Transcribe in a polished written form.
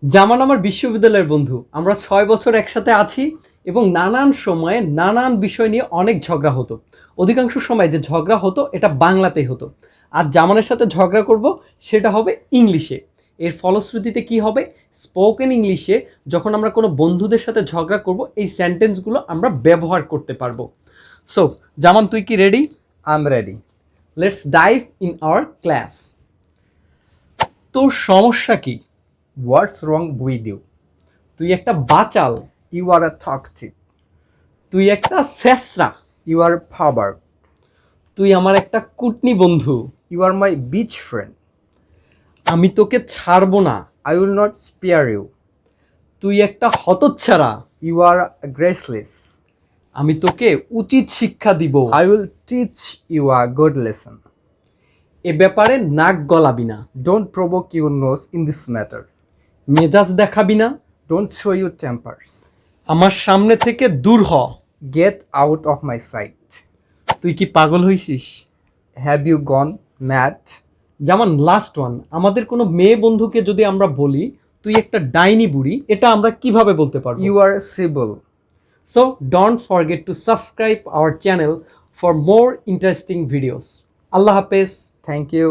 জামান আমার বিশ্ববিদ্যালয়ের বন্ধু। আমরা 6 বছর একসাথে আছি এবং নানান সময়ে নানান বিষয় নিয়ে অনেক ঝগড়া হতো। অধিকাংশ সময় যে ঝগড়া হতো এটা বাংলাতেই হতো। আর জামানের সাথে ঝগড়া করব সেটা হবে ইংলিশে। এর ফলশ্রুতিতে কি হবে, স্পোকেন ইংলিশে যখন আমরা কোনো বন্ধুদের সাথে ঝগড়া করব এই সেন্টেন্সগুলো আমরা ব্যবহার করতে পারবো। সো জামান, তুই কি ready? I'm ready. Let's dive in our class. তোর সমস্যা কি? What's wrong with you? তুই একটা বাচাল, You are a toxic. তুই একটা ছেঁচড়া, You are a pervert. তুই আমার একটা কুটনি বন্ধু, You are my bitch friend. আমি তোকে ছাড়বো না, I will not spare you. তুই একটা হতচ্ছাড়া, You are graceless. আমি তোকে উচিত শিক্ষা দিব, I will teach you a good lesson. এ ব্যাপারে নাক গলাবি না, Don't provoke your nose in this matter. মেজাজ দেখাবি না, Don't show your tempers. আমার সামনে থেকে দূর হ। Get out of my sight. তুই কি পাগল হইছিস? Have you gone mad? যেমন লাস্ট ওয়ান, আমাদের কোনো মেয়ে বন্ধুকে যদি আমরা বলি তুই একটা ডাইনি বুড়ি, এটা আমরা কিভাবে বলতে পারবো? You are civil. So don't forget to subscribe our channel for more interesting videos. Allah Hafiz. Thank you.